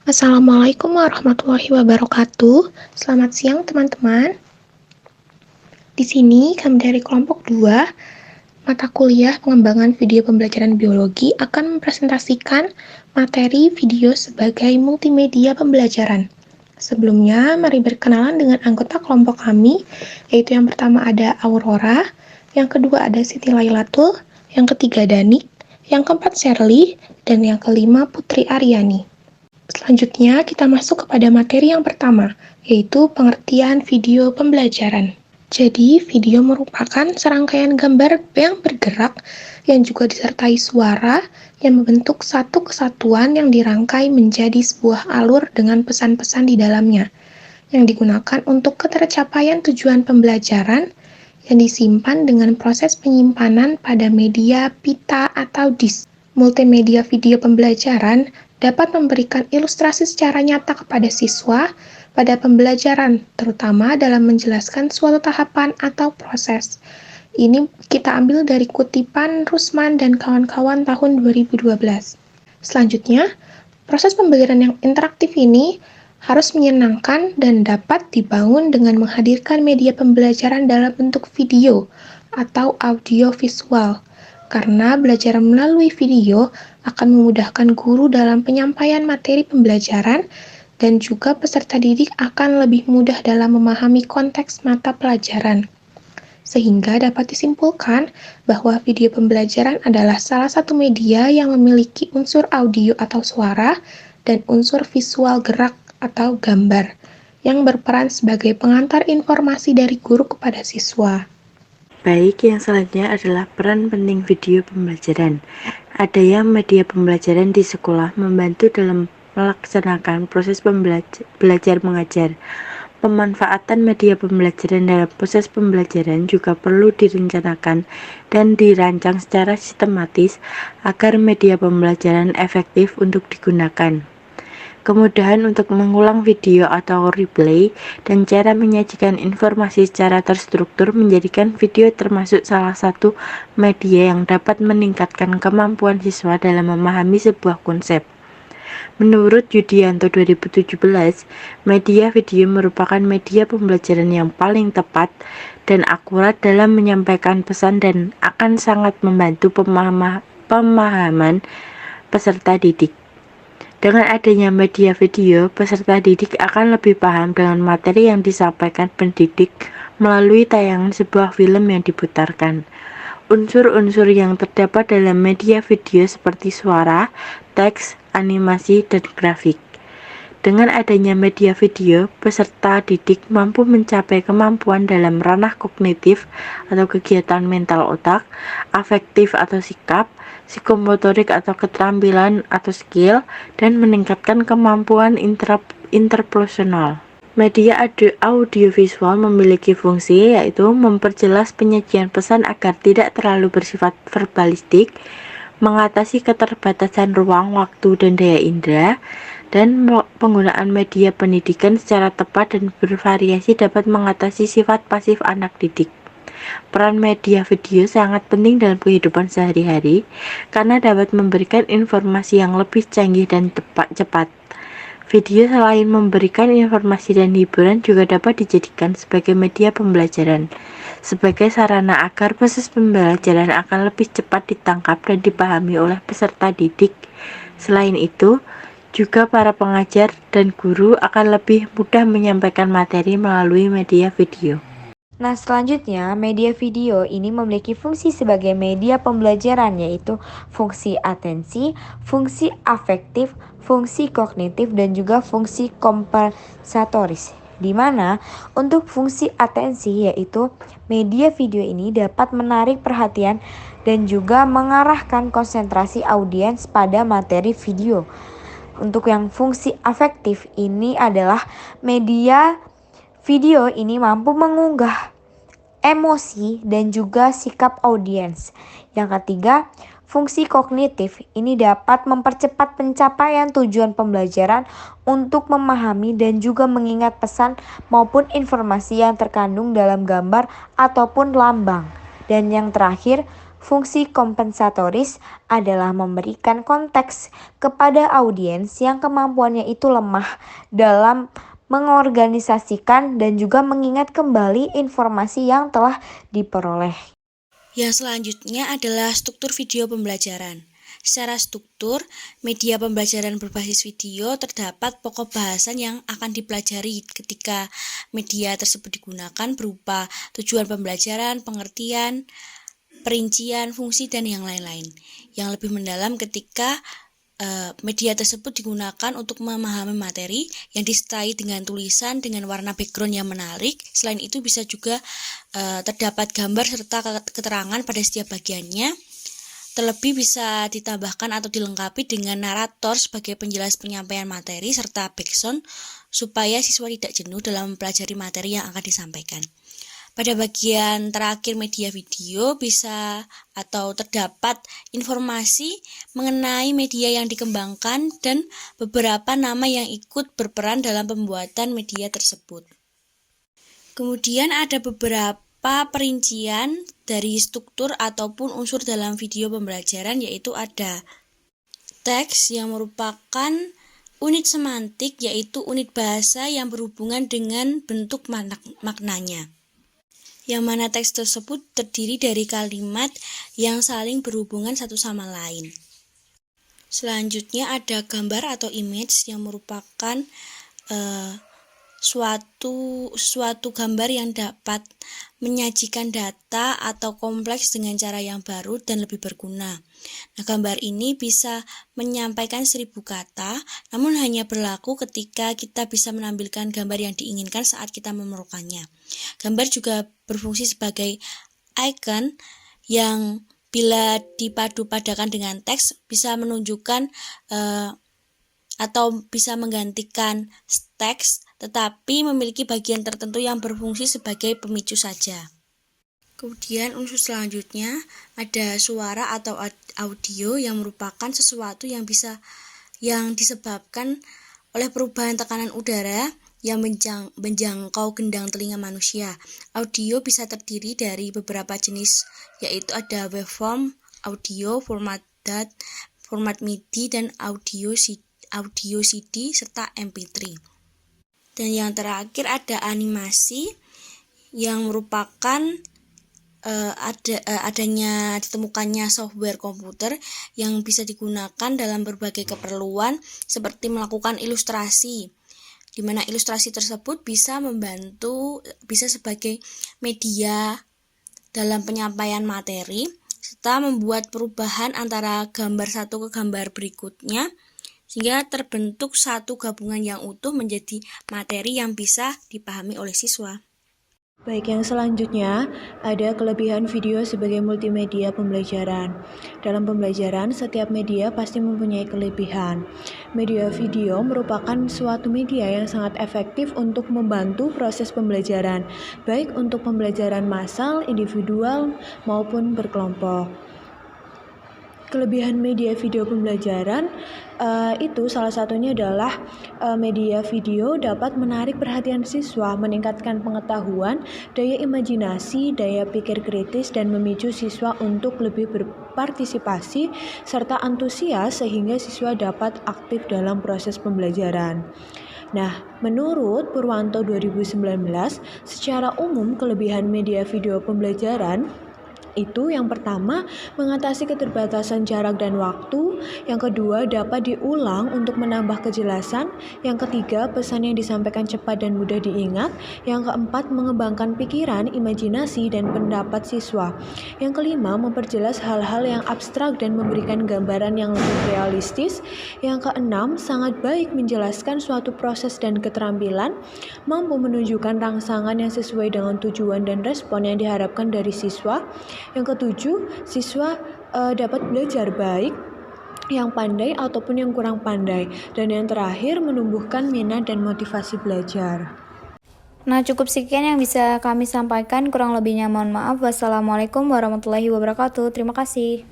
Assalamualaikum warahmatullahi wabarakatuh. Selamat siang teman-teman. Di sini kami dari kelompok 2, mata kuliah pengembangan video pembelajaran biologi akan mempresentasikan materi video sebagai multimedia pembelajaran. Sebelumnya, mari berkenalan dengan anggota kelompok kami, yaitu yang pertama ada Aurora, yang kedua ada Siti Lailatul, yang ketiga Danik, yang keempat Shirley, dan yang kelima Putri Aryani. Selanjutnya, kita masuk kepada materi yang pertama, yaitu pengertian video pembelajaran. Jadi, video merupakan serangkaian gambar yang bergerak yang juga disertai suara yang membentuk satu kesatuan yang dirangkai menjadi sebuah alur dengan pesan-pesan di dalamnya, yang digunakan untuk ketercapaian tujuan pembelajaran yang disimpan dengan proses penyimpanan pada media pita atau disk. Multimedia video pembelajaran dapat memberikan ilustrasi secara nyata kepada siswa pada pembelajaran, terutama dalam menjelaskan suatu tahapan atau proses. Ini kita ambil dari kutipan Rusman dan kawan-kawan tahun 2012. Selanjutnya, proses pembelajaran yang interaktif ini harus menyenangkan dan dapat dibangun dengan menghadirkan media pembelajaran dalam bentuk video atau audio visual. Karena belajar melalui video akan memudahkan guru dalam penyampaian materi pembelajaran dan juga peserta didik akan lebih mudah dalam memahami konteks mata pelajaran. Sehingga dapat disimpulkan bahwa video pembelajaran adalah salah satu media yang memiliki unsur audio atau suara dan unsur visual gerak atau gambar yang berperan sebagai pengantar informasi dari guru kepada siswa. Baik, yang selanjutnya adalah peran penting video pembelajaran. Adanya media pembelajaran di sekolah membantu dalam melaksanakan proses belajar mengajar. Pemanfaatan media pembelajaran dalam proses pembelajaran juga perlu direncanakan dan dirancang secara sistematis agar media pembelajaran efektif untuk digunakan. Kemudahan untuk mengulang video atau replay, dan cara menyajikan informasi secara terstruktur menjadikan video termasuk salah satu media yang dapat meningkatkan kemampuan siswa dalam memahami sebuah konsep. Menurut Yudianto 2017, media video merupakan media pembelajaran yang paling tepat dan akurat dalam menyampaikan pesan dan akan sangat membantu pemahaman peserta didik. Dengan adanya media video, peserta didik akan lebih paham dengan materi yang disampaikan pendidik melalui tayangan sebuah film yang diputarkan. Unsur-unsur yang terdapat dalam media video seperti suara, teks, animasi, dan grafik. Dengan adanya media video, peserta didik mampu mencapai kemampuan dalam ranah kognitif atau kegiatan mental otak, afektif atau sikap, psikomotorik atau keterampilan atau skill, dan meningkatkan kemampuan interpersonal. Media audiovisual memiliki fungsi yaitu memperjelas penyajian pesan agar tidak terlalu bersifat verbalistik, mengatasi keterbatasan ruang, waktu, dan daya indera, dan penggunaan media pendidikan secara tepat dan bervariasi dapat mengatasi sifat pasif anak didik. Peran media video sangat penting dalam kehidupan sehari-hari karena dapat memberikan informasi yang lebih canggih dan cepat. Video selain memberikan informasi dan hiburan juga dapat dijadikan sebagai media pembelajaran, sebagai sarana agar proses pembelajaran akan lebih cepat ditangkap dan dipahami oleh peserta didik. Selain itu, juga para pengajar dan guru akan lebih mudah menyampaikan materi melalui media video. Nah, selanjutnya, media video ini memiliki fungsi sebagai media pembelajaran, yaitu fungsi atensi, fungsi afektif, fungsi kognitif, dan juga fungsi kompensatoris. Di mana untuk fungsi atensi, yaitu media video ini dapat menarik perhatian dan juga mengarahkan konsentrasi audiens pada materi video. Untuk yang fungsi afektif ini adalah media video ini mampu mengunggah emosi dan juga sikap audiens. Yang ketiga, fungsi kognitif ini dapat mempercepat pencapaian tujuan pembelajaran untuk memahami dan juga mengingat pesan maupun informasi yang terkandung dalam gambar ataupun lambang. Dan yang terakhir, Fungsi kompensatoris adalah memberikan konteks kepada audiens yang kemampuannya itu lemah dalam mengorganisasikan dan juga mengingat kembali informasi yang telah diperoleh. Yang selanjutnya adalah struktur video pembelajaran. Secara struktur, media pembelajaran berbasis video terdapat pokok bahasan yang akan dipelajari ketika media tersebut digunakan berupa tujuan pembelajaran, pengertian, perincian, fungsi, dan yang lain-lain. Yang lebih mendalam ketika media tersebut digunakan untuk memahami materi yang disertai dengan tulisan dengan warna background yang menarik. Selain itu bisa juga terdapat gambar serta keterangan pada setiap bagiannya. Terlebih bisa ditambahkan atau dilengkapi dengan narator sebagai penjelas penyampaian materi serta backsound supaya siswa tidak jenuh dalam mempelajari materi yang akan disampaikan. Pada bagian terakhir media video bisa atau terdapat informasi mengenai media yang dikembangkan dan beberapa nama yang ikut berperan dalam pembuatan media tersebut. Kemudian ada beberapa perincian dari struktur ataupun unsur dalam video pembelajaran, yaitu ada teks yang merupakan unit semantik, yaitu unit bahasa yang berhubungan dengan bentuk maknanya, yang mana teks tersebut terdiri dari kalimat yang saling berhubungan satu sama lain. Selanjutnya ada gambar atau image yang merupakan suatu gambar yang dapat menyajikan data atau kompleks dengan cara yang baru dan lebih berguna. Nah, gambar ini bisa menyampaikan 1000 kata, namun hanya berlaku ketika kita bisa menampilkan gambar yang diinginkan saat kita memerlukannya. Gambar juga berfungsi sebagai icon yang bila dipadu-padakan dengan teks bisa menunjukkan atau bisa menggantikan teks, tetapi memiliki bagian tertentu yang berfungsi sebagai pemicu saja. Kemudian unsur selanjutnya ada suara atau audio yang merupakan sesuatu yang disebabkan oleh perubahan tekanan udara yang menjangkau gendang telinga manusia. Audio bisa terdiri dari beberapa jenis, yaitu ada waveform audio, format DAT, format MIDI, dan audio CD serta MP3. Dan yang terakhir ada animasi yang merupakan adanya ditemukannya software komputer yang bisa digunakan dalam berbagai keperluan seperti melakukan ilustrasi, di mana ilustrasi tersebut bisa sebagai media dalam penyampaian materi serta membuat perubahan antara gambar satu ke gambar berikutnya sehingga terbentuk satu gabungan yang utuh menjadi materi yang bisa dipahami oleh siswa. Baik, yang selanjutnya ada kelebihan video sebagai multimedia pembelajaran. Dalam pembelajaran, setiap media pasti mempunyai kelebihan. Media video merupakan suatu media yang sangat efektif untuk membantu proses pembelajaran, baik untuk pembelajaran massal, individual, maupun berkelompok. Kelebihan media video pembelajaran itu salah satunya adalah media video dapat menarik perhatian siswa, meningkatkan pengetahuan, daya imajinasi, daya pikir kritis, dan memicu siswa untuk lebih berpartisipasi serta antusias sehingga siswa dapat aktif dalam proses pembelajaran. Nah, menurut Purwanto 2019, secara umum kelebihan media video pembelajaran itu yang pertama, mengatasi keterbatasan jarak dan waktu. Yang kedua, dapat diulang untuk menambah kejelasan. Yang ketiga, pesan yang disampaikan cepat dan mudah diingat. Yang keempat, mengembangkan pikiran, imajinasi, dan pendapat siswa. Yang kelima, memperjelas hal-hal yang abstrak dan memberikan gambaran yang lebih realistis. Yang keenam, sangat baik menjelaskan suatu proses dan keterampilan, mampu menunjukkan rangsangan yang sesuai dengan tujuan dan respon yang diharapkan dari siswa. Yang ketujuh, siswa dapat belajar baik, yang pandai ataupun yang kurang pandai. Dan yang terakhir, menumbuhkan minat dan motivasi belajar. Nah, cukup sekian yang bisa kami sampaikan. Kurang lebihnya mohon maaf. Wassalamualaikum warahmatullahi wabarakatuh. Terima kasih.